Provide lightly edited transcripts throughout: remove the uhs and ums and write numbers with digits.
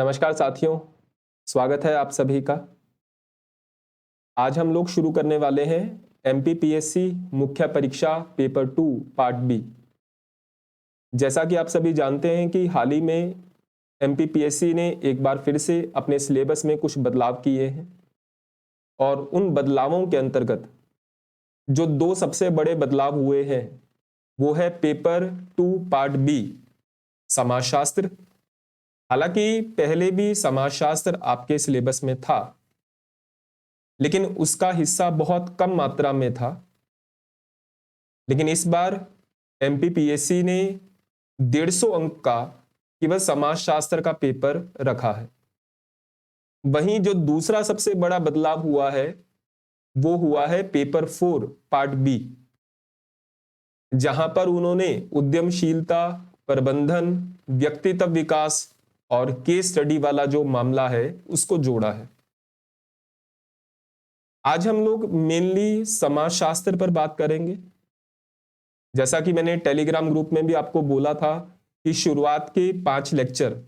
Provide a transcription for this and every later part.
नमस्कार साथियों, स्वागत है आप सभी का। आज हम लोग शुरू करने वाले हैं एमपीपीएससी मुख्य परीक्षा पेपर 2 पार्ट बी। जैसा कि आप सभी जानते हैं कि हाल ही में एमपीपीएससी ने एक बार फिर से अपने सिलेबस में कुछ बदलाव किए हैं और उन बदलावों के अंतर्गत जो दो सबसे बड़े बदलाव हुए हैं वो है पेपर 2 पार्ट बी समाजशास्त्र। हालांकि पहले भी समाजशास्त्र आपके सिलेबस में था, लेकिन उसका हिस्सा बहुत कम मात्रा में था। लेकिन इस बार एमपीपीएससी ने 150 अंक का केवल समाजशास्त्र का पेपर रखा है। वहीं जो दूसरा सबसे बड़ा बदलाव हुआ है वो हुआ है पेपर 4 पार्ट बी, जहां पर उन्होंने उद्यमशीलता, प्रबंधन, व्यक्तित्व विकास और केस स्टडी वाला जो मामला है उसको जोड़ा है। आज हम लोग मेनली समाजशास्त्र पर बात करेंगे। जैसा कि मैंने टेलीग्राम ग्रुप में भी आपको बोला था कि शुरुआत के 5 लेक्चर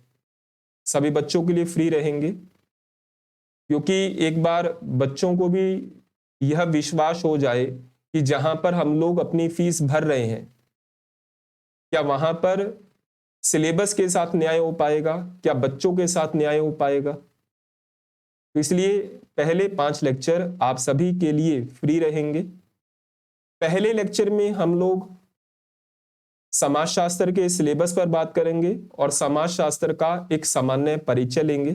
सभी बच्चों के लिए फ्री रहेंगे, क्योंकि एक बार बच्चों को भी यह विश्वास हो जाए कि जहां पर हम लोग अपनी फीस भर रहे हैं, क्या वहां पर सिलेबस के साथ न्याय हो पाएगा, क्या बच्चों के साथ न्याय हो पाएगा। तो इसलिए पहले 5 लेक्चर आप सभी के लिए फ्री रहेंगे। पहले लेक्चर में हम लोग समाजशास्त्र के सिलेबस पर बात करेंगे और समाजशास्त्र का एक सामान्य परिचय लेंगे।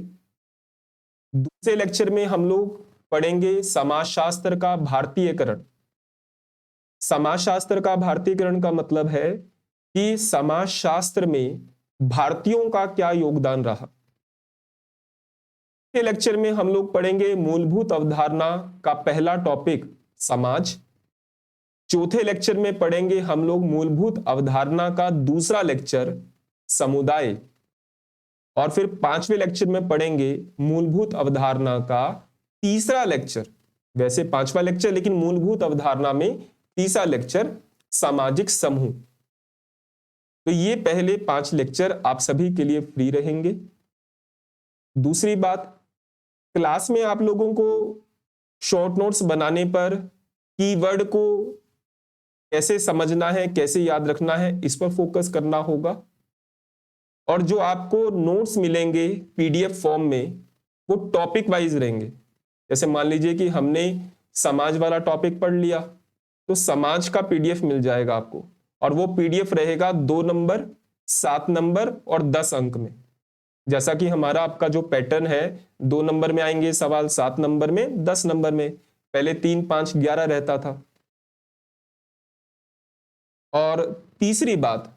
दूसरे लेक्चर में हम लोग पढ़ेंगे समाजशास्त्र का भारतीयकरण। समाजशास्त्र का भारतीयकरण का मतलब है कि समाजशास्त्र में भारतीयों का क्या योगदान रहा। तीसरे लेक्चर में हम लोग पढ़ेंगे मूलभूत अवधारणा का पहला टॉपिक समाज। चौथे लेक्चर में पढ़ेंगे हम लोग मूलभूत अवधारणा का दूसरा लेक्चर समुदाय। और फिर 5वें लेक्चर में पढ़ेंगे मूलभूत अवधारणा का तीसरा लेक्चर। वैसे 5वां लेक्चर, लेकिन मूलभूत अवधारणा में तीसरा लेक्चर सामाजिक समूह। तो ये पहले 5 लेक्चर आप सभी के लिए फ्री रहेंगे। दूसरी बात, क्लास में आप लोगों को शॉर्ट नोट्स बनाने पर कीवर्ड को कैसे समझना है, कैसे याद रखना है, इस पर फोकस करना होगा। और जो आपको नोट्स मिलेंगे पीडीएफ फॉर्म में वो टॉपिक वाइज रहेंगे। जैसे मान लीजिए कि हमने समाज वाला टॉपिक पढ़ लिया, तो समाज का पीडीएफ मिल जाएगा आपको, और वो पीडीएफ रहेगा 2 नंबर, 7 नंबर और 10 अंक में। जैसा कि हमारा आपका जो पैटर्न है, 2 नंबर में आएंगे सवाल, 7 नंबर में, 10 नंबर में। पहले 3, 5, 11 रहता था। और तीसरी बात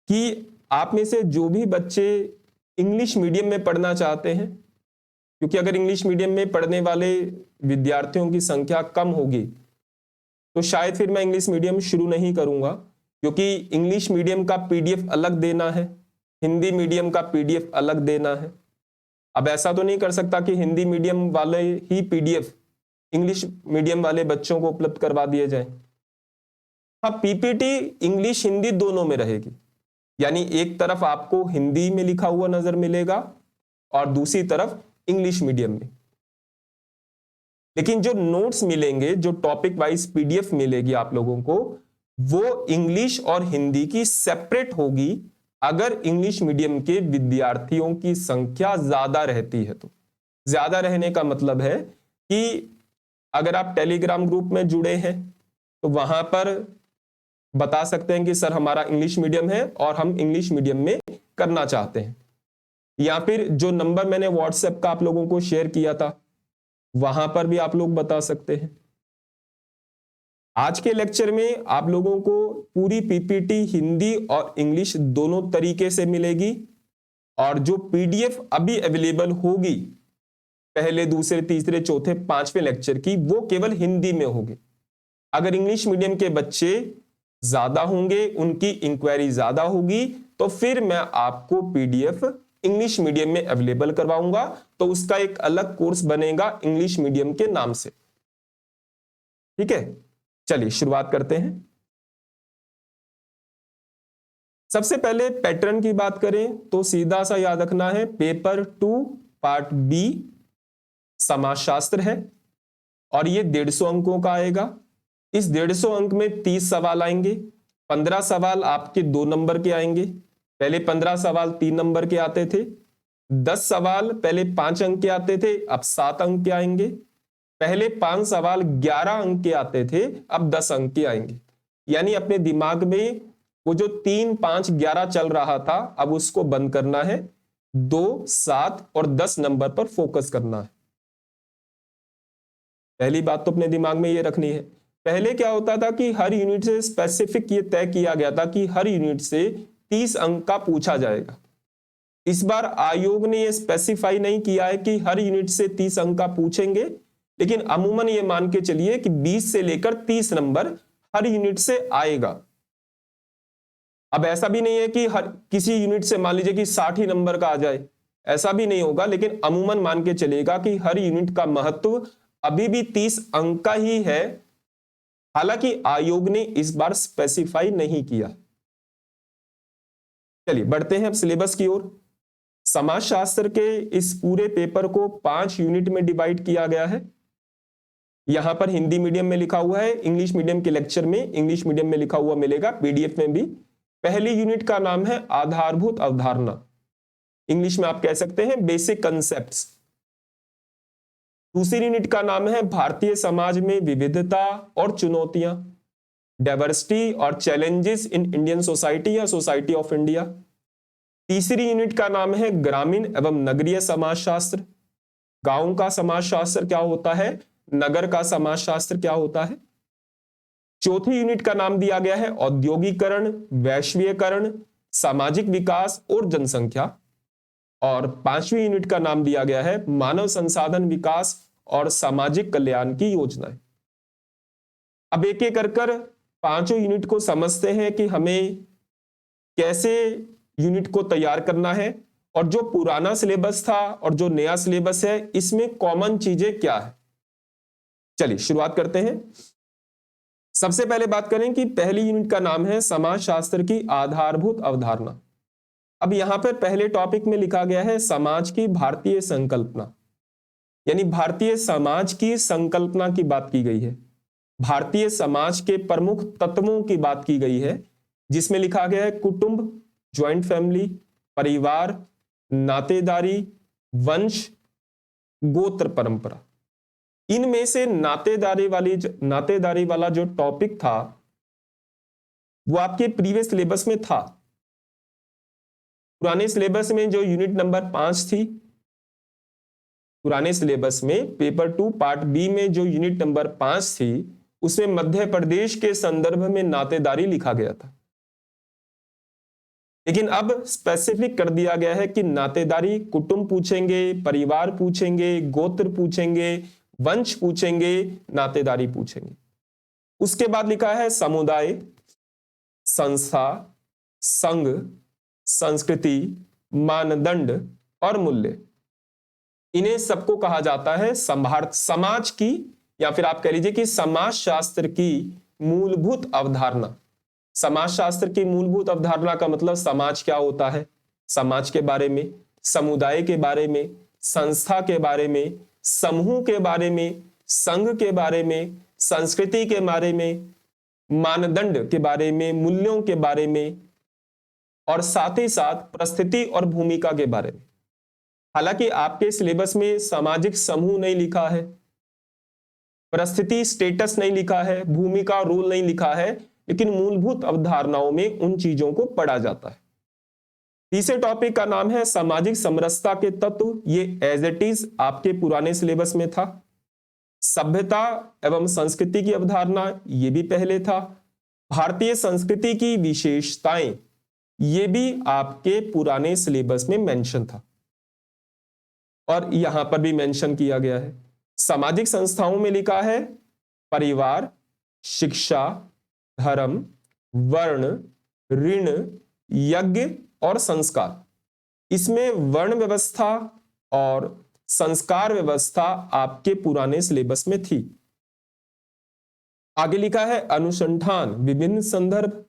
कि आप में से जो भी बच्चे इंग्लिश मीडियम में पढ़ना चाहते हैं, क्योंकि अगर इंग्लिश मीडियम में पढ़ने वाले विद्यार्थियों की संख्या कम होगी तो शायद फिर मैं इंग्लिश मीडियम शुरू नहीं करूंगा, क्योंकि इंग्लिश मीडियम का पीडीएफ अलग देना है, हिंदी मीडियम का पीडीएफ अलग देना है। अब ऐसा तो नहीं कर सकता कि हिंदी मीडियम वाले ही पीडीएफ इंग्लिश मीडियम वाले बच्चों को उपलब्ध करवा दिए जाए। हाँ, पीपीटी इंग्लिश हिंदी दोनों में रहेगी, यानी एक तरफ आपको हिंदी में लिखा हुआ नजर मिलेगा और दूसरी तरफ इंग्लिश मीडियम में। लेकिन जो नोट्स मिलेंगे, जो टॉपिक वाइज पीडीएफ मिलेगी आप लोगों को, वो इंग्लिश और हिंदी की सेपरेट होगी, अगर इंग्लिश मीडियम के विद्यार्थियों की संख्या ज्यादा रहती है तो। ज्यादा रहने का मतलब है कि अगर आप टेलीग्राम ग्रुप में जुड़े हैं तो वहां पर बता सकते हैं कि सर हमारा इंग्लिश मीडियम है और हम इंग्लिश मीडियम में करना चाहते हैं, या फिर जो नंबर मैंने व्हाट्सएप का आप लोगों को शेयर किया था वहां पर भी आप लोग बता सकते हैं। आज के लेक्चर में आप लोगों को पूरी पीपीटी हिंदी और इंग्लिश दोनों तरीके से मिलेगी, और जो पीडीएफ अभी अवेलेबल होगी पहले, दूसरे, तीसरे, चौथे, 5वें लेक्चर की, वो केवल हिंदी में होगी। अगर इंग्लिश मीडियम के बच्चे ज्यादा होंगे, उनकी इंक्वायरी ज्यादा होगी, तो फिर मैं आपको पीडीएफ इंग्लिश मीडियम में अवेलेबल करवाऊंगा, तो उसका एक अलग कोर्स बनेगा इंग्लिश मीडियम के नाम से। ठीक है, चलिए शुरुआत करते हैं। सबसे पहले पैटर्न की बात करें तो सीधा सा याद रखना है, पेपर 2 पार्ट बी समाजशास्त्र है और ये 150 अंकों का आएगा। इस 150 अंक में 30 सवाल आएंगे। 15 सवाल आपके 2 नंबर के आएंगे। पहले 15 सवाल 3 नंबर के आते थे। 10 सवाल पहले 5 अंक के आते थे, अब 7 अंक के आएंगे। पहले 5 सवाल 11 अंक के आते थे, अब 10 अंक के आएंगे। यानी अपने दिमाग में वो जो 3, 5, 11 चल रहा था, अब उसको बंद करना है। 2, 7 और 10 नंबर पर फोकस करना है। पहली बात तो अपने दिमाग में ये रखनी है। पहले क्या होता था कि हर यूनिट से स्पेसिफिक ये तय किया गया था कि हर यूनिट से 30 अंक का पूछा जाएगा। इस बार आयोग ने ये स्पेसिफाई नहीं किया है कि हर यूनिट से 30 अंक का पूछेंगे, लेकिन अमूमन ये मान के चलिए कि 20 से लेकर 30 नंबर हर यूनिट से आएगा। अब ऐसा भी नहीं है कि हर किसी यूनिट से मान लीजिए कि 60 ही नंबर का आ जाए, ऐसा भी नहीं होगा, लेकिन अमूमन मान के चलेगा कि हर यूनिट का महत्व अभी भी 30 अंक का ही है। हालांकि आयोग ने इस बार स्पेसिफाई नहीं किया। चलिए बढ़ते हैं अब सिलेबस की ओर। समाजशास्त्र के इस पूरे पेपर को 5 यूनिट में डिवाइड किया गया है। यहां पर हिंदी मीडियम में लिखा हुआ है, इंग्लिश मीडियम के लेक्चर में इंग्लिश मीडियम में लिखा हुआ मिलेगा, पीडीएफ में भी। पहली यूनिट का नाम है आधारभूत अवधारणा, इंग्लिश में आप कह सकते हैं बेसिक कंसेप्ट्स। दूसरी यूनिट का नाम है भारतीय समाज में विविधता और चुनौतियां, डाइवर्सिटी और चैलेंजेस इन इंडियन सोसाइटी या सोसाइटी ऑफ इंडिया। तीसरी यूनिट का नाम है ग्रामीण एवं नगरीय समाजशास्त्र, गांव का समाजशास्त्र क्या होता है, नगर का समाजशास्त्र क्या होता है। चौथी यूनिट का नाम दिया गया है औद्योगिकरण, वैश्वीकरण, सामाजिक विकास और जनसंख्या। और 5वीं यूनिट का नाम दिया गया है मानव संसाधन विकास और सामाजिक कल्याण की योजनाएं। अब एक एक कर पांचों यूनिट को समझते हैं कि हमें कैसे यूनिट को तैयार करना है और जो पुराना सिलेबस था और जो नया सिलेबस है इसमें कॉमन चीजें क्या है। चलिए शुरुआत करते हैं। सबसे पहले बात करें कि पहली यूनिट का नाम है समाजशास्त्र की आधारभूत अवधारणा। अब यहां पर पहले टॉपिक में लिखा गया है समाज की भारतीय संकल्पना, यानी भारतीय समाज की संकल्पना की बात की गई है। भारतीय समाज के प्रमुख तत्वों की बात की गई है, जिसमें लिखा गया है कुटुंब, ज्वाइंट फैमिली, परिवार, नातेदारी, वंश, गोत्र परंपरा। इनमें से नातेदारी वाला जो टॉपिक था वो आपके प्रीवियस सिलेबस में था। पुराने सिलेबस में जो यूनिट नंबर 5 थी, पुराने सिलेबस में पेपर 2 पार्ट बी में जो यूनिट नंबर 5 थी, उसमें मध्य प्रदेश के संदर्भ में नातेदारी लिखा गया था। लेकिन अब स्पेसिफिक कर दिया गया है कि नातेदारी कुटुंब पूछेंगे, परिवार पूछेंगे, गोत्र पूछेंगे, वंश पूछेंगे, नातेदारी पूछेंगे। उसके बाद लिखा है समुदाय, संस्था, संघ, संस्कृति, मानदंड और मूल्य। इन्हें सबको कहा जाता है समाज की, या फिर आप कह लीजिए कि समाजशास्त्र की मूलभूत अवधारणा। समाजशास्त्र की मूलभूत अवधारणा का मतलब समाज क्या होता है, समाज के बारे में, समुदाय के बारे में, संस्था के बारे में, समूह के बारे में, संघ के बारे में, संस्कृति के बारे में, मानदंड के बारे में, मूल्यों के बारे में, और साथ ही साथ परिस्थिति और भूमिका के बारे में। हालांकि आपके सिलेबस में सामाजिक समूह नहीं लिखा है, परिस्थिति स्टेटस नहीं लिखा है, भूमिका रोल नहीं लिखा है, लेकिन मूलभूत अवधारणाओं में उन चीजों को पढ़ा जाता है। तीसरे टॉपिक का नाम है सामाजिक समरसता के तत्व। ये एज इट इज आपके पुराने सिलेबस में था। सभ्यता एवं संस्कृति की अवधारणा, ये भी पहले था। भारतीय संस्कृति की विशेषताएं, ये भी आपके पुराने सिलेबस में मेंशन था और यहां पर भी मेंशन किया गया है। सामाजिक संस्थाओं में लिखा है परिवार, शिक्षा, धर्म, वर्ण, ऋण, यज्ञ और संस्कार। इसमें वर्ण व्यवस्था और संस्कार व्यवस्था आपके पुराने सिलेबस में थी। आगे लिखा है अनुसंधान, विभिन्न संदर्भ,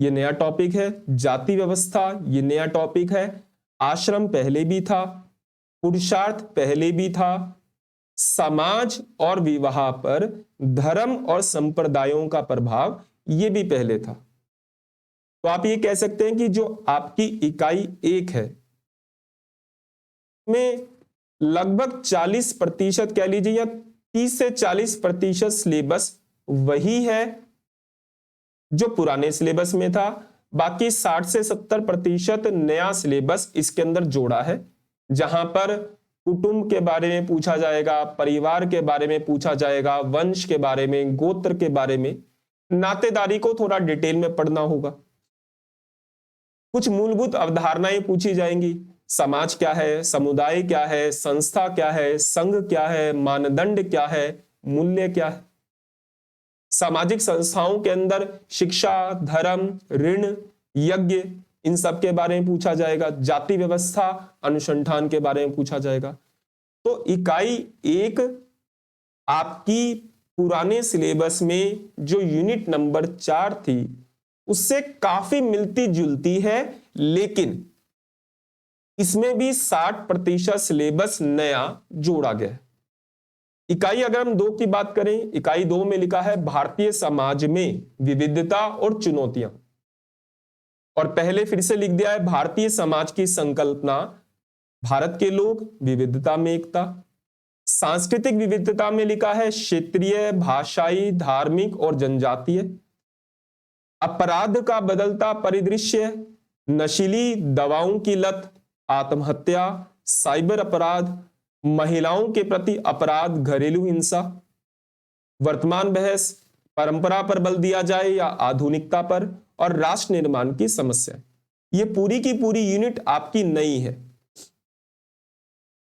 ये नया टॉपिक है। जाति व्यवस्था ये नया टॉपिक है। आश्रम पहले भी था, पुरुषार्थ पहले भी था। समाज और विवाह पर धर्म और संप्रदायों का प्रभाव ये भी पहले था। तो आप ये कह सकते हैं कि जो आपकी इकाई 1 है में लगभग 40% कह लीजिए या 30 से 40% सिलेबस वही है जो पुराने सिलेबस में था। बाकी 60 से 70% नया सिलेबस इसके अंदर जोड़ा है, जहां पर कुटुंब के बारे में पूछा जाएगा, परिवार के बारे में पूछा जाएगा, वंश के बारे में, गोत्र के बारे में, नातेदारी को थोड़ा डिटेल में पढ़ना होगा। कुछ मूलभूत अवधारणाएं पूछी जाएंगी। समाज क्या है, समुदाय क्या है, संस्था क्या है, संघ क्या है, मानदंड क्या है, मूल्य क्या है। सामाजिक संस्थाओं के अंदर शिक्षा, धर्म, ऋण, यज्ञ, इन सब के बारे में पूछा जाएगा। जाति व्यवस्था अनुसंधान के बारे में पूछा जाएगा। तो इकाई 1 आपकी पुराने सिलेबस में जो यूनिट नंबर 4 थी उससे काफी मिलती जुलती है, लेकिन इसमें भी 60% सिलेबस नया जोड़ा गया है। इकाई अगर हम 2 की बात करें, इकाई 2 में लिखा है भारतीय समाज में विविधता और चुनौतियां, और पहले फिर से लिख दिया है भारतीय समाज की संकल्पना, भारत के लोग, विविधता में एकता। सांस्कृतिक विविधता में लिखा है क्षेत्रीय, भाषाई, धार्मिक और जनजातीय। अपराध का बदलता परिदृश्य, नशीली दवाओं की लत, आत्महत्या, साइबर अपराध, महिलाओं के प्रति अपराध, घरेलू हिंसा। वर्तमान बहस, परंपरा पर बल दिया जाए या आधुनिकता पर, और राष्ट्र निर्माण की समस्या। ये पूरी की पूरी यूनिट आपकी नई है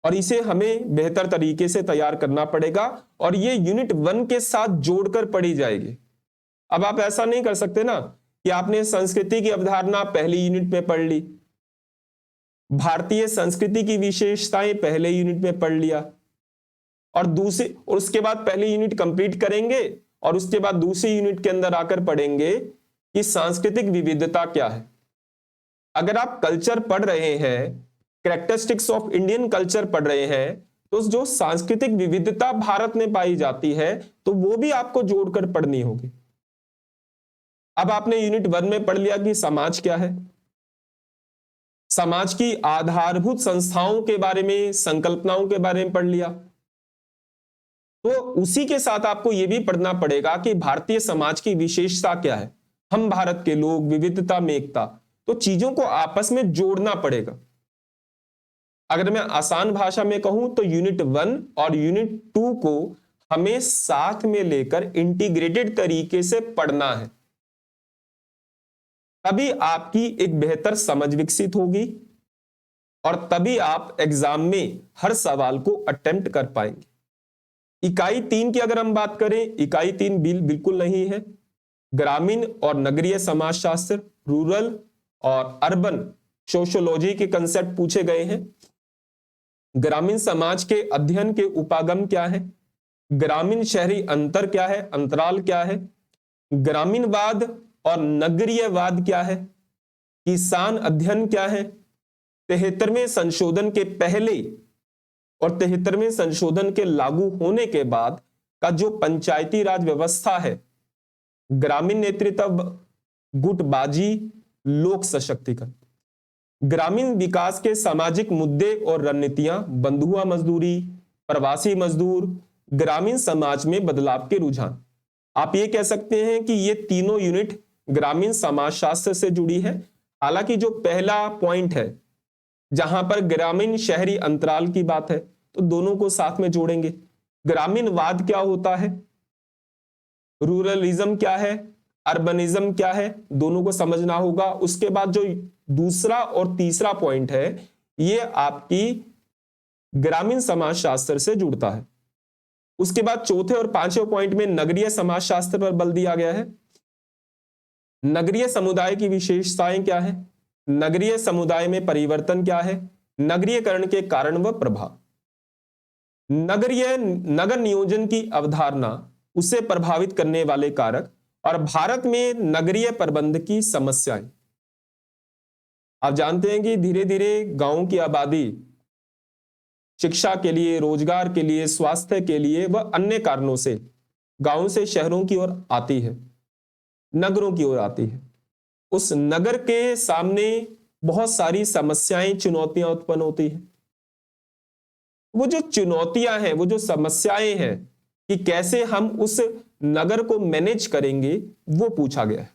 और इसे हमें बेहतर तरीके से तैयार करना पड़ेगा, और ये यूनिट 1 के साथ जोड़कर पढ़ी जाएगी। अब आप ऐसा नहीं कर सकते ना कि आपने संस्कृति की अवधारणा पहली यूनिट में पढ़ ली, भारतीय संस्कृति की विशेषताएं पहले यूनिट में पढ़ लिया, और उसके बाद पहली यूनिट कंप्लीट करेंगे और उसके बाद दूसरी यूनिट के अंदर आकर पढ़ेंगे कि सांस्कृतिक विविधता क्या है। अगर आप कल्चर पढ़ रहे हैं, कैरेक्टरिस्टिक्स ऑफ इंडियन कल्चर पढ़ रहे हैं, तो जो सांस्कृतिक विविधता भारत में पाई जाती है तो वो भी आपको जोड़कर पढ़नी होगी। अब आपने यूनिट 1 में पढ़ लिया कि समाज क्या है, समाज की आधारभूत संस्थाओं के बारे में, संकल्पनाओं के बारे में पढ़ लिया, तो उसी के साथ आपको यह भी पढ़ना पड़ेगा कि भारतीय समाज की विशेषता क्या है, हम भारत के लोग, विविधता में एकता। तो चीजों को आपस में जोड़ना पड़ेगा। अगर मैं आसान भाषा में कहूं तो यूनिट 1 और यूनिट 2 को हमें साथ में लेकर इंटीग्रेटेड तरीके से पढ़ना है, तभी आपकी एक बेहतर समझ विकसित होगी और तभी आप एग्जाम में हर सवाल को अटेम्प्ट कर पाएंगे। इकाई 3 की अगर हम बात करें, इकाई 3 बिल्कुल नहीं है। ग्रामीण और नगरीय समाजशास्त्र, रूरल और अर्बन सोशियोलॉजी के कंसेप्ट पूछे गए हैं। ग्रामीण समाज के अध्ययन के उपागम क्या है, ग्रामीण शहरी अंतर क्या है, अंतराल क्या है, ग्रामीणवाद और नगरीयवाद क्या है, किसान अध्ययन क्या है, 73वें संशोधन के पहले और 73वें संशोधन के लागू होने के बाद का जो पंचायती राज व्यवस्था है, ग्रामीण नेतृत्व, गुटबाजी, लोक सशक्तिकरण, ग्रामीण विकास के सामाजिक मुद्दे और रणनीतियां, बंधुआ मजदूरी, प्रवासी मजदूर, ग्रामीण समाज में बदलाव के रुझान। आप ये कह सकते हैं कि ये तीनों यूनिट ग्रामीण समाजशास्त्र से जुड़ी है। हालांकि जो पहला पॉइंट है जहां पर ग्रामीण शहरी अंतराल की बात है, तो दोनों को साथ में जोड़ेंगे। ग्रामीणवाद क्या होता है, रूरलिज्म क्या है, अर्बनिज्म क्या है, दोनों को समझना होगा। उसके बाद जो दूसरा और तीसरा पॉइंट है, ये आपकी ग्रामीण समाजशास्त्र से जुड़ता है। उसके बाद चौथे और पांचवें पॉइंट में नगरीय समाजशास्त्र पर बल दिया गया है। नगरीय समुदाय की विशेषताएं क्या है, नगरीय समुदाय में परिवर्तन क्या है, नगरीयकरण के कारण व प्रभाव, नगर नियोजन की अवधारणा, उसे प्रभावित करने वाले कारक और भारत में नगरीय प्रबंध की समस्याएं। आप जानते हैं कि धीरे धीरे गांवों की आबादी शिक्षा के लिए, रोजगार के लिए, स्वास्थ्य के लिए व अन्य कारणों से गांवों से शहरों की ओर आती है, नगरों की ओर आती है। उस नगर के सामने बहुत सारी समस्याएं, चुनौतियां उत्पन्न होती हैं। वो जो चुनौतियां हैं, वो जो समस्याएं हैं कि कैसे हम उस नगर को मैनेज करेंगे, वो पूछा गया है।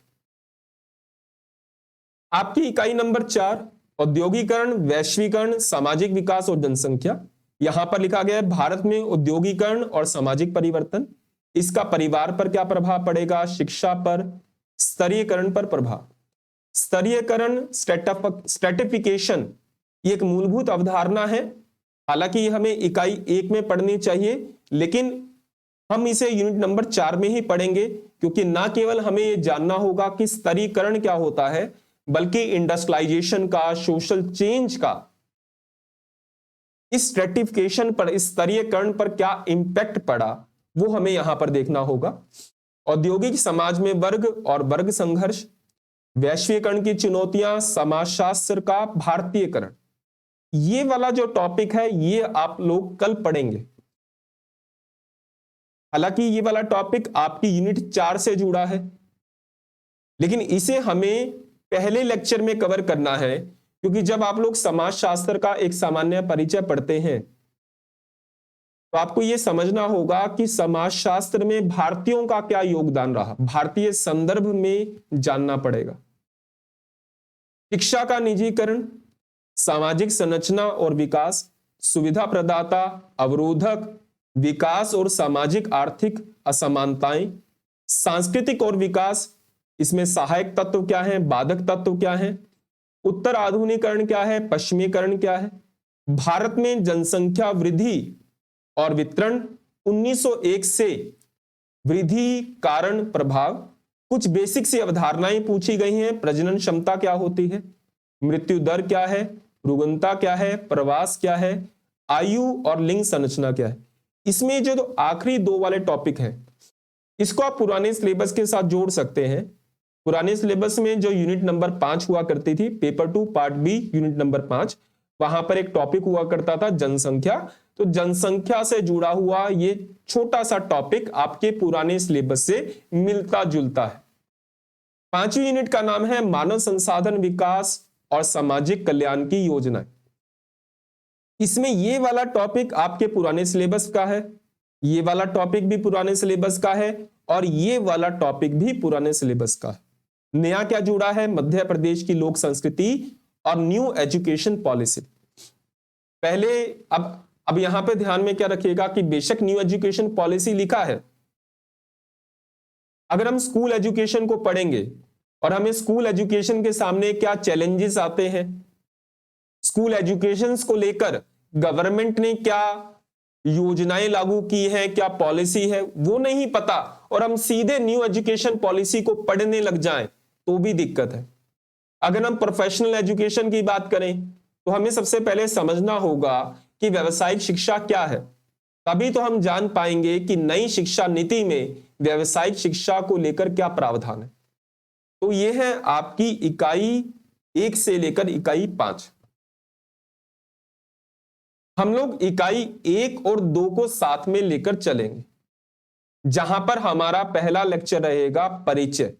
आपकी इकाई नंबर 4, औद्योगिकरण, वैश्वीकरण, सामाजिक विकास और जनसंख्या। यहां पर लिखा गया है भारत में औद्योगिकरण और सामाजिक परिवर्तन, इसका परिवार पर क्या प्रभाव पड़ेगा, शिक्षा पर, स्तरीयकरण पर प्रभाव। स्तरीयकरण, स्ट्रेटिफिकेशन, ये एक मूलभूत अवधारणा है। हालांकि हमें इकाई 1 में पढ़नी चाहिए, लेकिन हम इसे यूनिट नंबर 4 में ही पढ़ेंगे, क्योंकि ना केवल हमें यह जानना होगा कि स्तरीकरण क्या होता है, बल्कि इंडस्ट्रियलाइजेशन का, सोशल चेंज का इस स्ट्रेटिफिकेशन पर, इस स्तरीयकरण पर क्या इंपैक्ट पड़ा, वो हमें यहां पर देखना होगा। औद्योगिक समाज में वर्ग और वर्ग संघर्ष, वैश्वीकरण की चुनौतियां, समाजशास्त्र का भारतीयकरण, ये वाला जो टॉपिक है ये आप लोग कल पढ़ेंगे। हालांकि ये वाला टॉपिक आपकी यूनिट 4 से जुड़ा है, लेकिन इसे हमें पहले लेक्चर में कवर करना है, क्योंकि जब आप लोग समाजशास्त्र का एक सामान्य परिचय पढ़ते हैं तो आपको यह समझना होगा कि समाजशास्त्र में भारतीयों का क्या योगदान रहा, भारतीय संदर्भ में जानना पड़ेगा। शिक्षा का निजीकरण, सामाजिक संरचना और विकास, सुविधा प्रदाता, अवरोधक, विकास और सामाजिक आर्थिक असमानताएं, सांस्कृतिक और विकास, इसमें सहायक तत्व क्या है, बाधक तत्व क्या है, उत्तर आधुनिकीकरण क्या है, पश्चिमीकरण क्या है, भारत में जनसंख्या वृद्धि और वितरण, 1901 से वृद्धि, कारण, प्रभाव। कुछ बेसिक सी अवधारणाएं पूछी गई हैं। प्रजनन क्षमता क्या होती है, मृत्यु दर क्या है, रुग्णता क्या है, प्रवास क्या है, आयु और लिंग संरचना क्या है। इसमें जो आखिरी 2 वाले टॉपिक हैं, इसको आप पुराने सिलेबस के साथ जोड़ सकते हैं। पुराने सिलेबस में जो यूनिट नंबर 5 हुआ करती थी, paper 2 part B unit number 5, वहां पर एक टॉपिक हुआ करता था जनसंख्या। तो जनसंख्या से जुड़ा हुआ ये छोटा सा टॉपिक आपके पुराने सिलेबस से मिलता जुलता है। 5वीं यूनिट का नाम है मानव संसाधन विकास और सामाजिक कल्याण की योजना। इसमें ये वाला टॉपिक आपके पुराने सिलेबस का है, ये वाला टॉपिक भी पुराने सिलेबस का है, और ये वाला टॉपिक भी पुराने सिलेबस का है। नया क्या जुड़ा है, मध्य प्रदेश की लोक संस्कृति और न्यू एजुकेशन पॉलिसी। पहले अब यहां पे ध्यान में क्या रखिएगा कि बेशक न्यू एजुकेशन पॉलिसी लिखा है, अगर हम स्कूल एजुकेशन को पढ़ेंगे और हमें स्कूल एजुकेशन के सामने क्या चैलेंजेस आते हैं, स्कूल एजुकेशन को लेकर गवर्नमेंट ने क्या योजनाएं लागू की है, क्या पॉलिसी है, वो नहीं पता, और हम सीधे न्यू एजुकेशन पॉलिसी को पढ़ने लग जाएं तो भी दिक्कत है। अगर हम प्रोफेशनल एजुकेशन की बात करें तो हमें सबसे पहले समझना होगा कि व्यावसायिक शिक्षा क्या है, तभी तो हम जान पाएंगे कि नई शिक्षा नीति में व्यावसायिक शिक्षा को लेकर क्या प्रावधान है। तो यह है आपकी इकाई 1 से लेकर इकाई 5। हम लोग इकाई 1 और 2 को साथ में लेकर चलेंगे, जहां पर हमारा पहला लेक्चर रहेगा परिचय।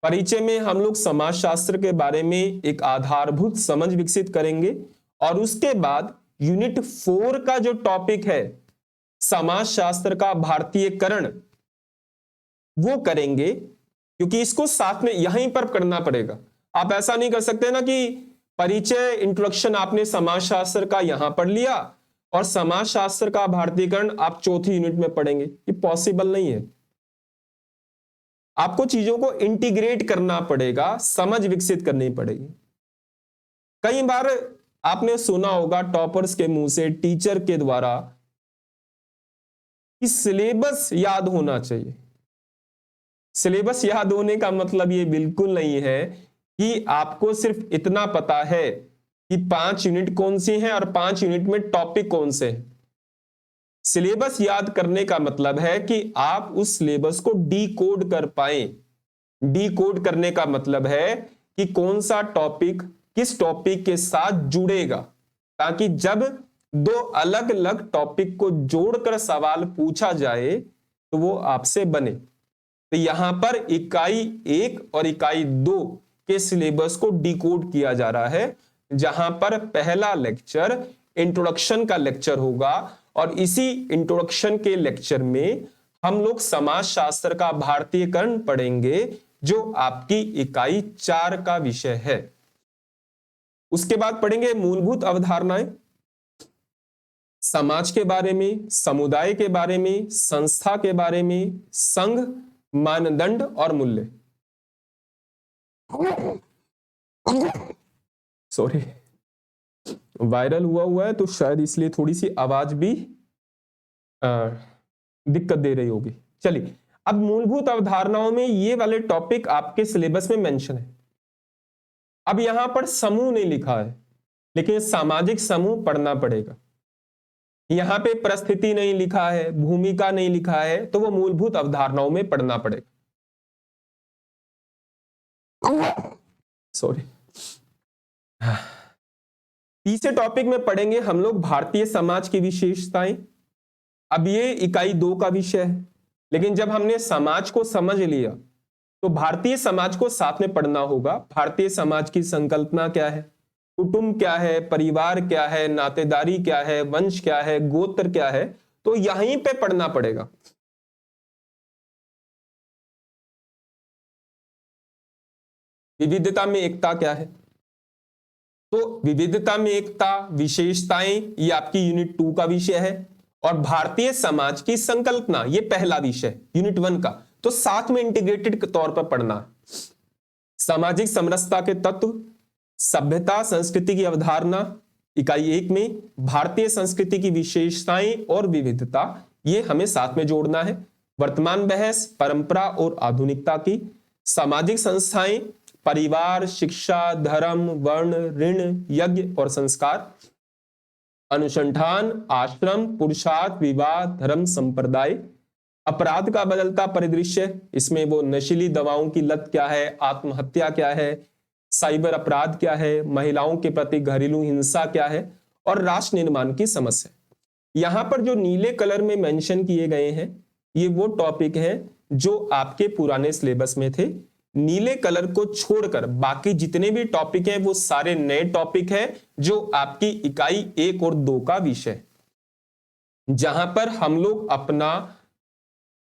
परिचय में हम लोग समाजशास्त्र के बारे में एक आधारभूत समझ विकसित करेंगे, और उसके बाद यूनिट 4 का जो टॉपिक है समाजशास्त्र का भारतीयकरण, वो करेंगे, क्योंकि इसको साथ में यहीं पर करना पड़ेगा। आप ऐसा नहीं कर सकते ना कि परिचय, इंट्रोडक्शन आपने समाजशास्त्र का यहां पढ़ लिया और समाजशास्त्र का भारतीयकरण आप चौथी यूनिट में पढ़ेंगे, ये पॉसिबल नहीं है। आपको चीजों को इंटीग्रेट करना पड़ेगा, समझ विकसित करनी पड़ेगी। कई बार आपने सुना होगा टॉपर्स के मुंह से, टीचर के द्वारा, कि सिलेबस याद होना चाहिए। सिलेबस याद होने का मतलब ये बिल्कुल नहीं है कि आपको सिर्फ इतना पता है कि 5 यूनिट कौन सी हैं और 5 यूनिट में टॉपिक कौन से हैं। सिलेबस याद करने का मतलब है कि आप उस सिलेबस को डिकोड कर पाएं। डिकोड करने का मतलब है कि कौन सा टॉपिक किस टॉपिक के साथ जुड़ेगा, ताकि जब दो अलग अलग टॉपिक को जोड़कर सवाल पूछा जाए तो वो आपसे बने। तो यहां पर इकाई 1 और इकाई 2 के सिलेबस को डिकोड किया जा रहा है, जहां पर पहला लेक्चर इंट्रोडक्शन का लेक्चर होगा और इसी इंट्रोडक्शन के लेक्चर में हम लोग समाज शास्त्र का भारतीयकरण पढ़ेंगे, जो आपकी इकाई 4 का विषय है। उसके बाद पढ़ेंगे मूलभूत अवधारणाएं, समाज के बारे में, समुदाय के बारे में, संस्था के बारे में, संघ, मानदंड और मूल्य। सॉरी, वायरल हुआ है तो शायद इसलिए थोड़ी सी आवाज भी दिक्कत दे रही होगी। चलिए, अब मूलभूत अवधारणाओं में ये वाले टॉपिक आपके सिलेबस में मेंशन है। अब यहां पर समूह नहीं लिखा है, लेकिन सामाजिक समूह पढ़ना पड़ेगा। यहां पे परिस्थिति नहीं लिखा है, भूमिका नहीं लिखा है, तो वो मूलभूत अवधारणाओं में पढ़ना पड़ेगा। सॉरी। तीसरे टॉपिक में पढ़ेंगे हम लोग भारतीय समाज की विशेषताएं। अब ये इकाई 2 का विषय है, लेकिन जब हमने समाज को समझ लिया तो भारतीय समाज को साथ में पढ़ना होगा। भारतीय समाज की संकल्पना क्या है, कुटुंब क्या है, परिवार क्या है, नातेदारी क्या है, वंश क्या है, गोत्र क्या है, तो यहीं पे पढ़ना पड़ेगा। विविधता में एकता क्या है, तो विविधता में एकता, विशेषताएं, ये आपकी यूनिट 2 का विषय है। और भारतीय समाज की संकल्पना, ये पहला विषय यूनिट 1 का, तो साथ में इंटीग्रेटेड के तौर पर पढ़ना। सामाजिक समरसता के तत्व, सभ्यता संस्कृति की अवधारणा इकाई 1 में, भारतीय संस्कृति की विशेषताएं और विविधता, ये हमें साथ में जोड़ना है। वर्तमान बहस, परंपरा और आधुनिकता की, सामाजिक संस्थाएं, परिवार, शिक्षा, धर्म, वर्ण, ऋण, यज्ञ और संस्कार, अनुसंधान, आश्रम, पुरुषार्थ, विवाह, धर्म, संप्रदाय, अपराध का बदलता परिदृश्य, इसमें वो नशीली दवाओं की लत क्या है, आत्महत्या क्या है, साइबर अपराध क्या है, महिलाओं के प्रति घरेलू हिंसा क्या है, और राष्ट्र निर्माण की समस्या। यहां पर जो नीले कलर में मेंशन किए गए हैं, ये वो टॉपिक हैं जो आपके पुराने सिलेबस में थे। नीले कलर को छोड़कर बाकी जितने भी टॉपिक हैं वो सारे नए टॉपिक हैं, जो आपकी इकाई 1 और 2 का विषय, जहां पर हम लोग अपना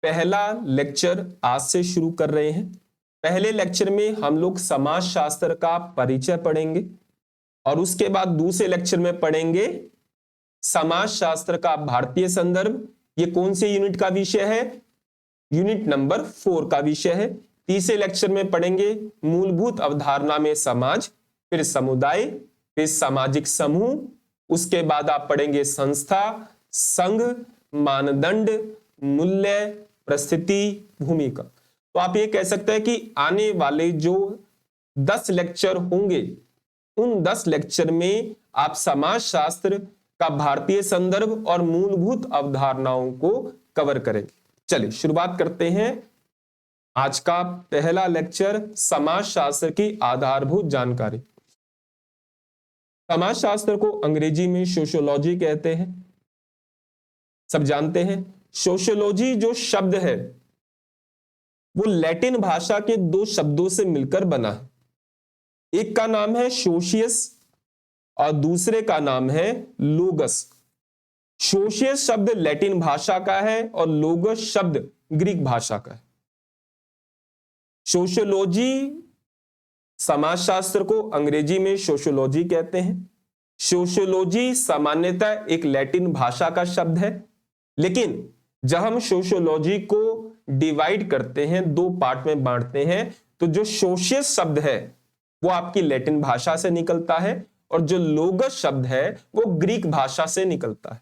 पहला लेक्चर आज से शुरू कर रहे हैं। पहले लेक्चर में हम लोग समाज शास्त्र का परिचय पढ़ेंगे और उसके बाद दूसरे लेक्चर में पढ़ेंगे समाज शास्त्र का भारतीय संदर्भ। ये कौन से यूनिट का विषय है, यूनिट नंबर 4 का विषय है। तीसरे लेक्चर में पढ़ेंगे मूलभूत अवधारणा में समाज, फिर समुदाय, फिर सामाजिक समूह, उसके बाद आप पढ़ेंगे संस्था, संघ, मानदंड, मूल्य, परिस्थिति, भूमिका। तो आप ये कह सकते हैं कि आने वाले जो 10 लेक्चर होंगे, उन 10 लेक्चर में आप समाज शास्त्र का भारतीय संदर्भ और मूलभूत अवधारणाओं को कवर करेंगे। चलिए शुरुआत करते हैं आज का पहला लेक्चर, समाज शास्त्र की आधारभूत जानकारी। समाज शास्त्र को अंग्रेजी में सोशियोलॉजी कहते हैं, सब जानते हैं। सोशियोलॉजी जो शब्द है वो लैटिन भाषा के 2 शब्दों से मिलकर बना है। एक का नाम है सोशियस और दूसरे का नाम है लोगस। सोशियस शब्द लैटिन भाषा का है और लोगस शब्द ग्रीक भाषा का है। सोशियोलॉजी, समाजशास्त्र को अंग्रेजी में सोशियोलॉजी कहते हैं। सोशियोलॉजी सामान्यतः एक लैटिन भाषा का शब्द है, लेकिन जब हम सोशियोलॉजी को डिवाइड करते हैं, 2 पार्ट में बांटते हैं, तो जो सोशियस शब्द है वो आपकी लैटिन भाषा से निकलता है और जो लोगस शब्द है वो ग्रीक भाषा से निकलता है।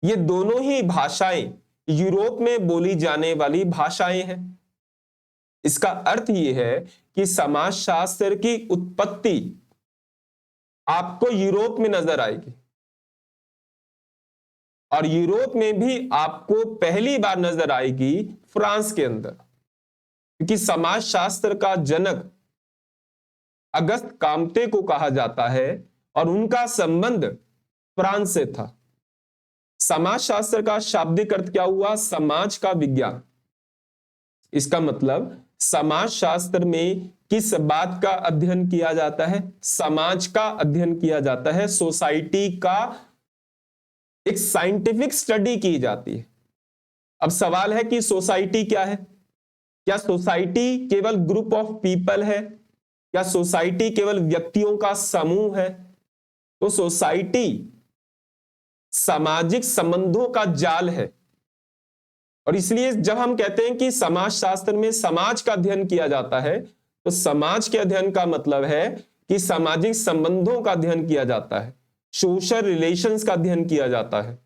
ये दोनों ही भाषाएं यूरोप में बोली जाने वाली भाषाएं हैं। इसका अर्थ यह है कि समाजशास्त्र की उत्पत्ति आपको यूरोप में नजर आएगी। और यूरोप में भी आपको पहली बार नजर आएगी फ्रांस के अंदर, क्योंकि समाजशास्त्र का जनक अगस्त काम्ते को कहा जाता है और उनका संबंध फ्रांस से था। समाजशास्त्र का शाब्दिक अर्थ क्या हुआ? समाज का विज्ञान। इसका मतलब समाजशास्त्र में किस बात का अध्ययन किया जाता है? समाज का अध्ययन किया जाता है, सोसाइटी का एक साइंटिफिक स्टडी की जाती है। अब सवाल है कि सोसाइटी क्या है? क्या सोसाइटी केवल ग्रुप ऑफ पीपल है? क्या सोसाइटी केवल व्यक्तियों का समूह है? तो सोसाइटी सामाजिक संबंधों का जाल है। और इसलिए जब हम कहते हैं कि समाजशास्त्र में समाज का अध्ययन किया जाता है, तो समाज के अध्ययन का मतलब है कि सामाजिक संबंधों का अध्ययन किया जाता है, सोशल रिलेशंस का अध्ययन किया जाता है,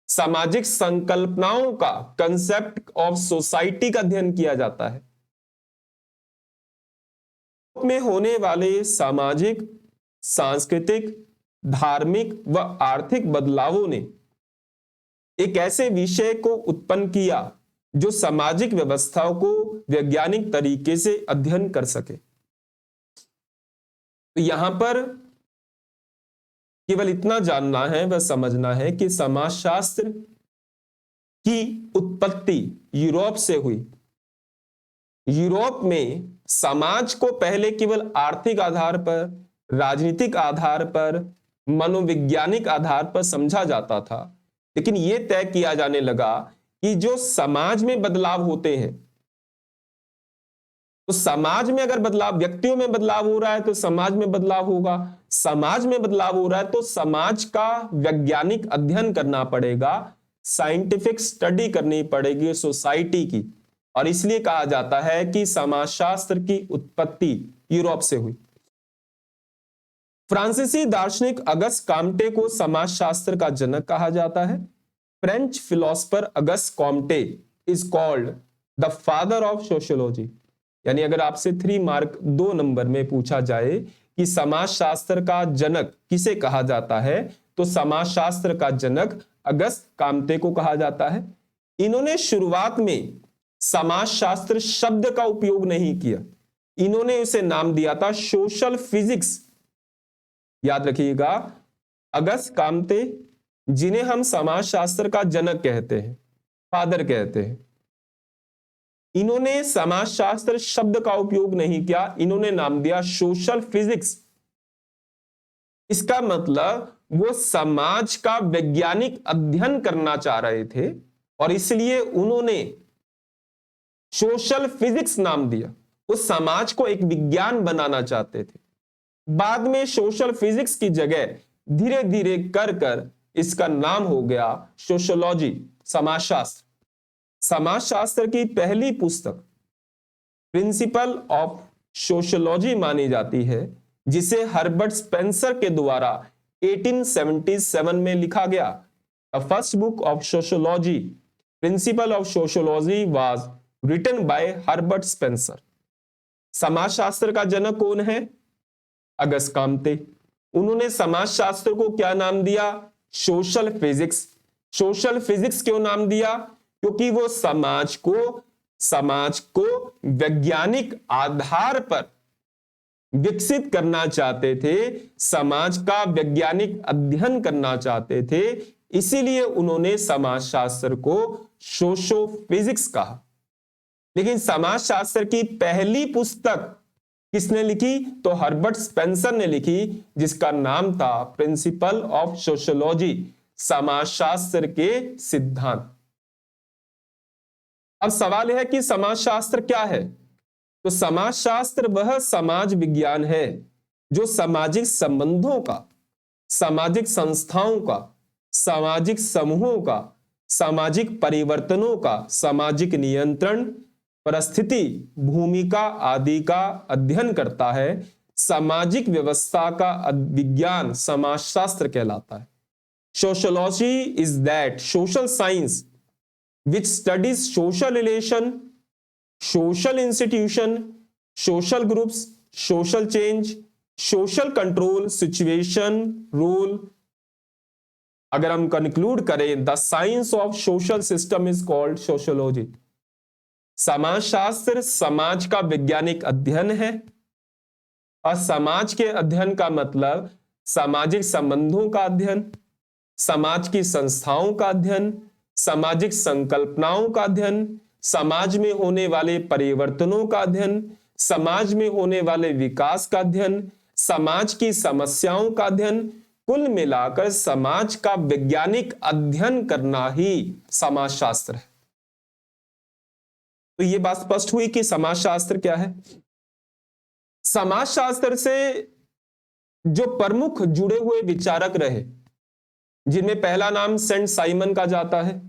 सामाजिक संकल्पनाओं का, कंसेप्ट ऑफ सोसाइटी का अध्ययन किया जाता है। में होने वाले सामाजिक, सांस्कृतिक, धार्मिक व आर्थिक बदलावों ने एक ऐसे विषय को उत्पन्न किया जो सामाजिक व्यवस्थाओं को वैज्ञानिक तरीके से अध्ययन कर सके। तो यहां पर केवल इतना जानना है व समझना है कि समाजशास्त्र की उत्पत्ति यूरोप से हुई। यूरोप में समाज को पहले केवल आर्थिक आधार पर, राजनीतिक आधार पर, मनोवैज्ञानिक आधार पर समझा जाता था, लेकिन यह तय किया जाने लगा कि जो समाज में बदलाव होते हैं, तो समाज में अगर बदलाव, व्यक्तियों में बदलाव हो रहा है तो समाज में बदलाव होगा, समाज में बदलाव हो रहा है तो समाज का वैज्ञानिक अध्ययन करना पड़ेगा, साइंटिफिक स्टडी करनी पड़ेगी सोसाइटी की। और इसलिए कहा जाता है कि समाजशास्त्र की उत्पत्ति यूरोप से हुई। फ्रांसीसी दार्शनिक अगस्त काम्टे को समाजशास्त्र का जनक कहा जाता है। French philosopher Auguste Comte is called the father of sociology. यानी अगर आपसे 3 मार्क 2 नंबर में पूछा जाए कि समाजशास्त्र का जनक किसे कहा जाता है, तो समाजशास्त्र का जनक अगस्त काम्टे को कहा जाता है। इन्होंने शुरुआत में समाजशास्त्र शब्द का उपयोग नहीं किया, इन्होंने इसे नाम दिया था सोशल फिजिक्स। याद रखिएगा, अगस्त काम्टे, जिन्हें हम समाजशास्त्र का जनक कहते हैं, फादर कहते हैं, इन्होंने समाजशास्त्र शब्द का उपयोग नहीं किया, इन्होंने नाम दिया सोशल फिजिक्स। इसका मतलब वो समाज का वैज्ञानिक अध्ययन करना चाह रहे थे और इसलिए उन्होंने सोशल फिजिक्स नाम दिया। उस समाज को एक विज्ञान बनाना चाहते थे। बाद में सोशल फिजिक्स की जगह धीरे धीरे कर कर इसका नाम हो गया सोशियोलॉजी, समाजशास्त्र। समाजशास्त्र की पहली पुस्तक प्रिंसिपल ऑफ सोशियोलॉजी मानी जाती है, जिसे हर्बर्ट स्पेंसर के द्वारा 1877 में लिखा गया। The first book of sociology, principle of sociology was written by Herbert Spencer. समाजशास्त्र का जनक कौन है? Auguste Comte. उन्होंने समाजशास्त्र को क्या नाम दिया? Social physics. सोशल फिजिक्स क्यों नाम दिया? क्योंकि वो समाज को वैज्ञानिक आधार पर विकसित करना चाहते थे, समाज का वैज्ञानिक अध्ययन करना चाहते थे, इसीलिए उन्होंने समाजशास्त्र को सोशो फिजिक्स कहा। लेकिन समाजशास्त्र की पहली पुस्तक किसने लिखी? तो हर्बर्ट स्पेंसर ने लिखी, जिसका नाम था प्रिंसिपल ऑफ सोशियोलॉजी, समाजशास्त्र के सिद्धांत। अब सवाल यह है कि समाजशास्त्र क्या है? तो समाजशास्त्र वह समाज विज्ञान है जो सामाजिक संबंधों का, सामाजिक संस्थाओं का, सामाजिक समूहों का, सामाजिक परिवर्तनों का, सामाजिक नियंत्रण, परिस्थिति, भूमिका आदि का अध्ययन करता है। सामाजिक व्यवस्था का विज्ञान समाजशास्त्र कहलाता है। Sociology is that social science which studies social relation, social institution, social groups, social change, social control, situation, rule, अगर हम कंक्लूड करें, the science of social system is called sociology. समाजशास्त्र समाज का वैज्ञानिक अध्ययन है, और समाज के अध्ययन का मतलब सामाजिक संबंधों का अध्ययन, समाज की संस्थाओं का अध्ययन, सामाजिक संकल्पनाओं का अध्ययन, समाज में होने वाले परिवर्तनों का अध्ययन, समाज में होने वाले विकास का अध्ययन, समाज की समस्याओं का अध्ययन, कुल मिलाकर समाज का वैज्ञानिक अध्ययन करना ही समाजशास्त्र है। तो यह बात स्पष्ट हुई कि समाजशास्त्र क्या है। समाजशास्त्र से जो प्रमुख जुड़े हुए विचारक रहे, जिनमें पहला नाम सेंट साइमन का जाता है,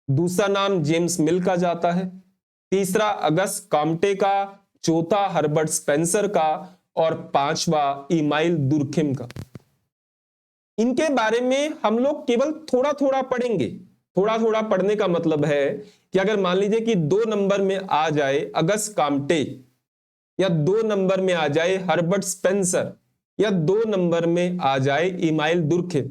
दूसरा नाम जेम्स मिल का जाता है, तीसरा अगस्त कॉम्टे का, चौथा हर्बर्ट स्पेंसर का, और पांचवा इमाइल दुर्खिम का। इनके बारे में हम लोग केवल थोड़ा थोड़ा पढ़ेंगे। थोड़ा थोड़ा पढ़ने का मतलब है कि अगर मान लीजिए कि 2 नंबर में आ जाए अगस्त कॉम्टे, या 2 नंबर में आ जाए हर्बर्ट स्पेंसर, या 2 नंबर में आ जाए इमाइल दुर्खिम,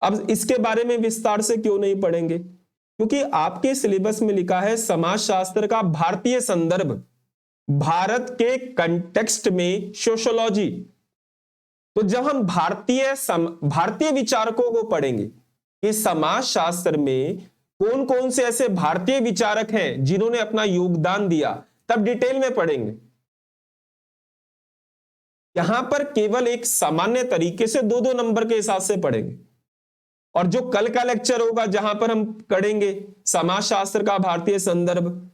अब इसके बारे में विस्तार से क्यों नहीं पढ़ेंगे? क्योंकि आपके सिलेबस में लिखा है समाजशास्त्र का भारतीय संदर्भ, भारत के कंटेक्स्ट में सोशियोलॉजी। तो जब हम भारतीय विचारकों को पढ़ेंगे कि समाजशास्त्र में कौन कौन से ऐसे भारतीय विचारक हैं जिन्होंने अपना योगदान दिया, तब डिटेल में पढ़ेंगे। यहां पर केवल एक सामान्य तरीके से 2-2 नंबर के हिसाब से पढ़ेंगे। और जो कल का लेक्चर होगा जहां पर हम पढ़ेंगे समाजशास्त्र का भारतीय संदर्भ,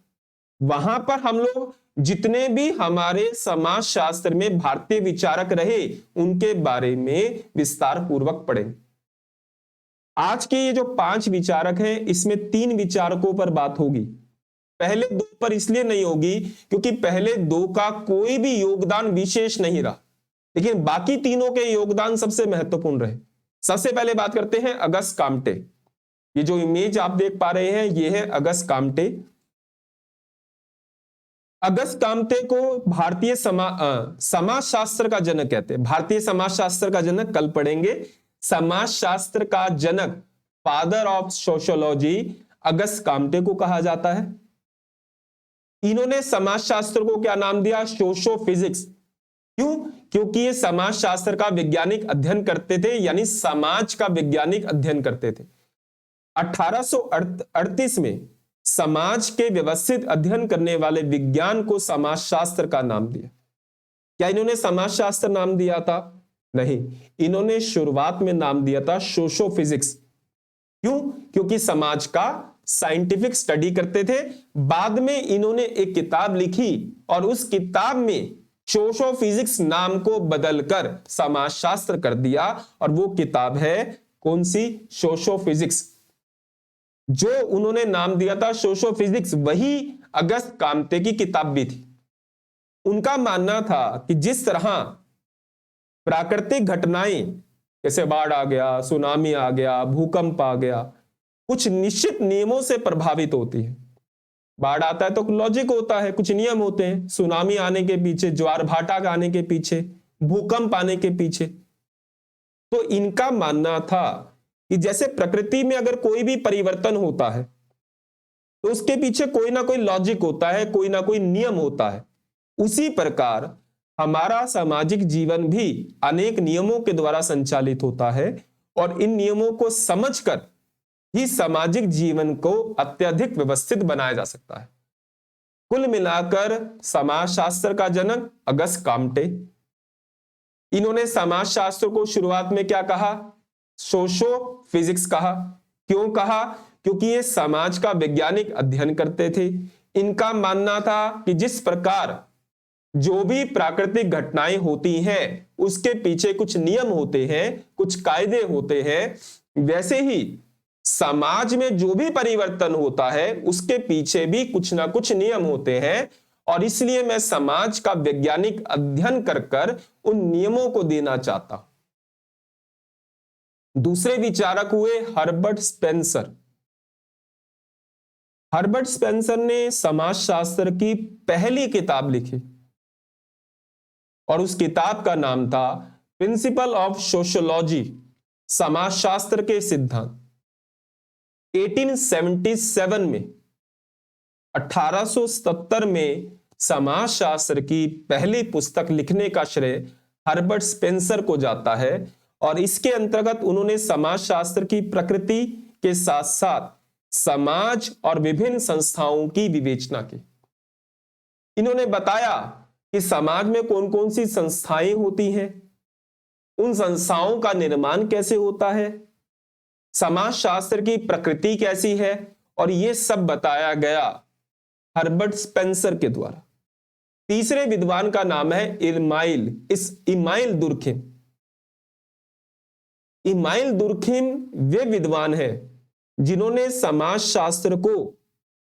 वहां पर हम लोग जितने भी हमारे समाजशास्त्र में भारतीय विचारक रहे उनके बारे में विस्तार पूर्वक पढ़ेंगे। आज के ये जो 5 विचारक हैं, इसमें 3 विचारकों पर बात होगी। पहले 2 पर इसलिए नहीं होगी क्योंकि पहले 2 का कोई भी योगदान विशेष नहीं रहा, लेकिन बाकी तीनों के योगदान सबसे महत्वपूर्ण रहे। सबसे पहले बात करते हैं अगस्त कॉम्टे। ये जो इमेज आप देख पा रहे हैं, ये है अगस्त कॉम्टे। अगस्त कॉम्टे को भारतीय समाजशास्त्र का जनक कहते हैं। भारतीय समाजशास्त्र का जनक कल पढ़ेंगे। समाजशास्त्र का जनक, father of sociology, Auguste Comte को कहा जाता है। इन्होंने समाजशास्त्र को क्या नाम दिया? Socio physics. क्यों? क्योंकि ये समाजशास्त्र का वैज्ञानिक अध्ययन करते थे, यानी समाज का वैज्ञानिक अध्ययन करते थे। 1838 में समाज के व्यवस्थित अध्ययन करने वाले विज्ञान को समाजशास्त्र का नाम दिया। क्या इन्होंने समाजशास्त्र नाम दिया था? नहीं, इन्होंने शुरुआत में नाम दिया था सोशो फिजिक्स। क्यों? क्योंकि समाज का साइंटिफिक स्टडी करते थे। बाद में इन्होंने एक किताब लिखी और उस किताब में सोशो फिजिक्स नाम को बदलकर समाजशास्त्र कर दिया, और वो किताब है कौन सी? Socio physics. जो उन्होंने नाम दिया था सोशो फिजिक्स, वही अगस्त कॉम्टे की किताब भी थी। उनका मानना था कि जिस तरह प्राकृतिक घटनाएं, जैसे बाढ़ आ गया, सुनामी आ गया, भूकंप आ गया, कुछ निश्चित नियमों से प्रभावित होती है। बाढ़ आता है तो लॉजिक होता है, कुछ नियम होते हैं। सुनामी आने के पीछे, ज्वार भाटा आने के पीछे, भूकंप आने के पीछे। तो इनका मानना था कि जैसे प्रकृति में अगर कोई भी परिवर्तन होता है तो उसके पीछे कोई ना कोई लॉजिक होता है, कोई ना कोई नियम होता है। उसी प्रकार हमारा सामाजिक जीवन भी अनेक नियमों के द्वारा संचालित होता है, और इन नियमों को समझकर ही सामाजिक जीवन को अत्यधिक व्यवस्थित बनाया जा सकता है। कुल मिलाकर समाजशास्त्र का जनक अगस्त कॉम्टे। इन्होंने समाजशास्त्र को शुरुआत में क्या कहा? सोशो फिजिक्स कहा। क्यों कहा? क्योंकि ये समाज का वैज्ञानिक अध्ययन करते थे। इनका मानना था कि जिस प्रकार जो भी प्राकृतिक घटनाएं होती हैं उसके पीछे कुछ नियम होते हैं, कुछ कायदे होते हैं, वैसे ही समाज में जो भी परिवर्तन होता है उसके पीछे भी कुछ ना कुछ नियम होते हैं, और इसलिए मैं समाज का वैज्ञानिक अध्ययन कर कर उन नियमों को देना चाहता हूं। दूसरे विचारक हुए हर्बर्ट स्पेंसर। हर्बर्ट स्पेंसर ने समाजशास्त्र की पहली किताब लिखी, और उस किताब का नाम था प्रिंसिपल ऑफ सोशियोलॉजी। समाजशास्त्र के सिद्धांत। 1877 में 1877 में समाजशास्त्र की पहली पुस्तक लिखने का श्रेय हर्बर्ट स्पेंसर को जाता है और इसके अंतर्गत उन्होंने समाजशास्त्र की प्रकृति के साथ साथ समाज और विभिन्न संस्थाओं की विवेचना की। इन्होंने बताया कि समाज में कौन कौन सी संस्थाएं होती हैं, उन संस्थाओं का निर्माण कैसे होता है, समाजशास्त्र की प्रकृति कैसी है, और यह सब बताया गया हर्बर्ट स्पेंसर के द्वारा। तीसरे विद्वान का नाम है इमाइल दुर्खिम। इमाइल दुर्खिम वे विद्वान हैं जिन्होंने समाजशास्त्र को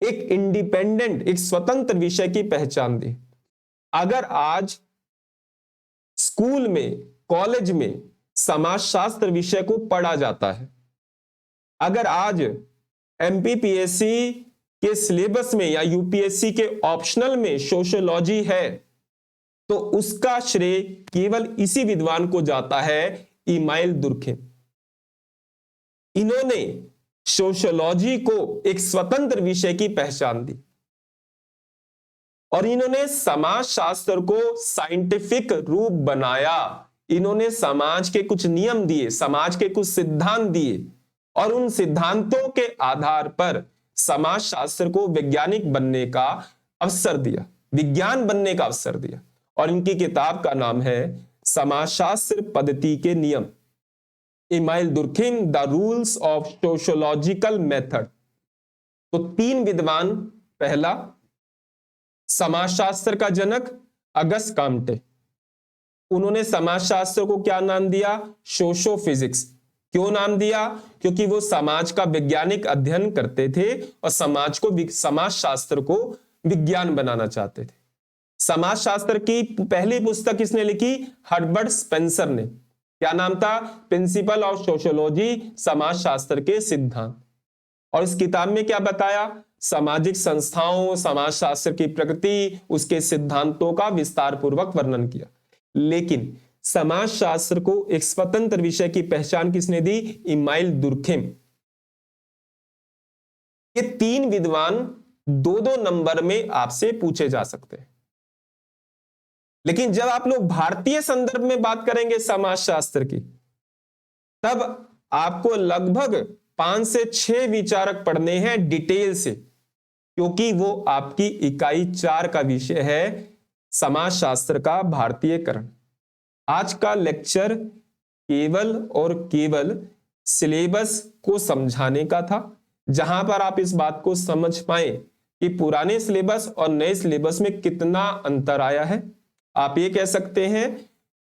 एक इंडिपेंडेंट, एक स्वतंत्र विषय की पहचान दी। अगर आज स्कूल में, कॉलेज में समाजशास्त्र विषय को पढ़ा जाता है, अगर आज एमपीपीएससी के सिलेबस में या यूपीएससी के ऑप्शनल में सोशियोलॉजी है, तो उसका श्रेय केवल इसी विद्वान को जाता है, इमाइल दुर्खिम। इन्होंने सोशियोलॉजी को एक स्वतंत्र विषय की पहचान दी और इन्होंने समाजशास्त्र को साइंटिफिक रूप बनाया। इन्होंने समाज के कुछ नियम दिए, समाज के कुछ सिद्धांत दिए और उन सिद्धांतों के आधार पर समाजशास्त्र को वैज्ञानिक बनने का अवसर दिया, विज्ञान बनने का अवसर दिया। और इनकी किताब का नाम है समाजशास्त्र पद्धति के नियम, email Durkheim, the rules of sociological method. तो तीन विद्वान, पहला समाजशास्त्र का जनक अगस्ट काम्टे, उन्होंने समाजशास्त्र को क्या नाम दिया? सोशियोफिजिक्स। क्यों नाम दिया? क्योंकि वो समाज का वैज्ञानिक अध्ययन करते थे और समाजशास्त्र को विज्ञान बनाना चाहते थे। समाजशास्त्र की पहली पुस्तक किसने लिखी? हर्बर्ट स्पेंसर ने। क्या नाम था? प्रिंसिपल ऑफ सोशियोलॉजी, समाजशास्त्र के सिद्धांत। और इस किताब में क्या बताया? सामाजिक संस्थाओं, समाजशास्त्र की प्रकृति, उसके सिद्धांतों का विस्तार पूर्वक वर्णन किया। लेकिन समाजशास्त्र को एक स्वतंत्र विषय की पहचान किसने दी? Email Durkheim. ये तीन विद्वान दो दो नंबर में आपसे पूछे जा सकते हैं। लेकिन जब आप लोग भारतीय संदर्भ में बात करेंगे समाजशास्त्र की, तब आपको लगभग 5 से 6 विचारक पढ़ने हैं डिटेल से, क्योंकि वो आपकी इकाई 4 का विषय है, समाजशास्त्र का भारतीयकरण। आज का लेक्चर केवल और केवल सिलेबस को समझाने का था, जहां पर आप इस बात को समझ पाए कि पुराने सिलेबस और नए सिलेबस में कितना अंतर आया है। आप ये कह सकते हैं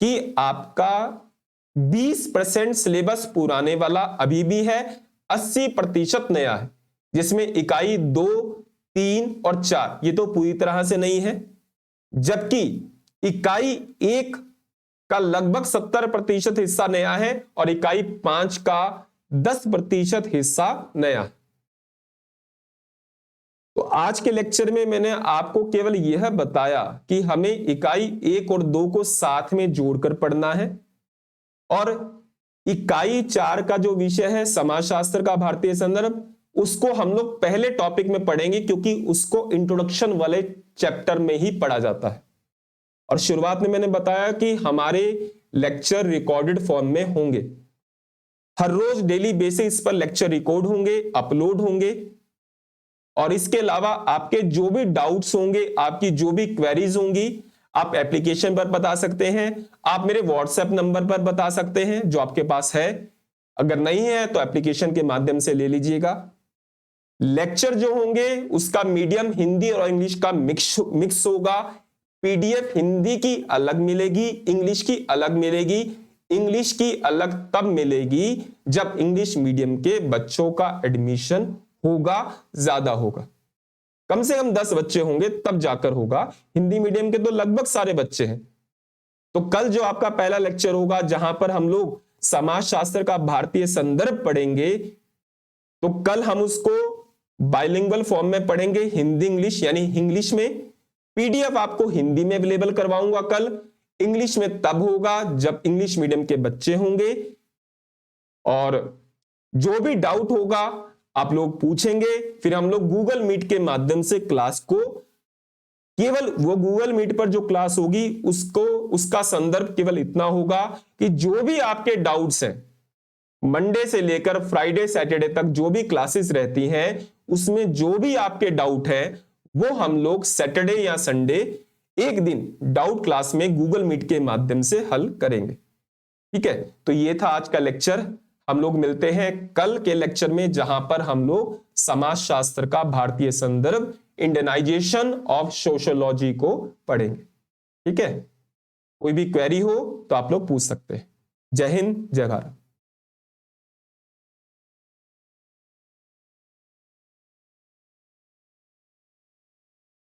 कि आपका 20% सिलेबस पुराने वाला अभी भी है, 80% नया है, जिसमें इकाई 2, 3 और 4 ये तो पूरी तरह से नहीं है, जबकि इकाई 1 का लगभग 70% हिस्सा नया है और इकाई 5 का 10% हिस्सा नया है। तो आज के लेक्चर में मैंने आपको केवल यह बताया कि हमें इकाई 1 और 2 को साथ में जोड़कर पढ़ना है और इकाई 4 का जो विषय है समाजशास्त्र का भारतीय संदर्भ, उसको हम लोग पहले टॉपिक में पढ़ेंगे, क्योंकि उसको इंट्रोडक्शन वाले चैप्टर में ही पढ़ा जाता है। और शुरुआत में मैंने बताया कि हमारे लेक्चर रिकॉर्डेड फॉर्म में होंगे, हर रोज डेली बेसिस पर लेक्चर रिकॉर्ड होंगे, अपलोड होंगे। और इसके अलावा आपके जो भी डाउट्स होंगे, आपकी जो भी क्वेरीज होंगी, आप एप्लीकेशन पर बता सकते हैं, आप मेरे व्हाट्सएप नंबर पर बता सकते हैं जो आपके पास है। अगर नहीं है तो एप्लीकेशन के माध्यम से ले लीजिएगा। लेक्चर जो होंगे उसका मीडियम हिंदी और इंग्लिश का मिक्स होगा। पीडीएफ हिंदी की अलग मिलेगी, इंग्लिश की अलग मिलेगी। इंग्लिश की अलग तब मिलेगी जब इंग्लिश मीडियम के बच्चों का एडमिशन होगा, ज्यादा होगा, कम से कम 10 बच्चे होंगे तब जाकर होगा। हिंदी मीडियम के तो लगभग सारे बच्चे हैं। तो कल जो आपका पहला लेक्चर होगा, जहां पर हम लोग समाजशास्त्र का भारतीय संदर्भ पढ़ेंगे, तो कल हम उसको बाइलिंगुअल फॉर्म में पढ़ेंगे, हिंदी इंग्लिश, यानी इंग्लिश में। पीडीएफ आपको हिंदी में अवेलेबल करवाऊंगा कल। इंग्लिश में तब होगा जब इंग्लिश मीडियम के बच्चे होंगे। और जो भी डाउट होगा आप लोग पूछेंगे, फिर हम लोग गूगल मीट के माध्यम से क्लास को, केवल वो गूगल मीट पर जो क्लास होगी उसको, उसका संदर्भ केवल इतना होगा कि जो भी आपके डाउट्स हैं मंडे से लेकर फ्राइडे सैटरडे तक जो भी क्लासेस रहती हैं उसमें जो भी आपके डाउट है वो हम लोग सैटरडे या संडे एक दिन डाउट क्लास में गूगल मीट के माध्यम से हल करेंगे। ठीक है, तो ये था आज का लेक्चर। हम लोग मिलते हैं कल के लेक्चर में, जहां पर हम लोग समाजशास्त्र का भारतीय संदर्भ, इंडियनाइजेशन ऑफ सोशियोलॉजी को पढ़ेंगे। ठीक है, कोई भी क्वेरी हो तो आप लोग पूछ सकते हैं। जय हिंद, जय भारत।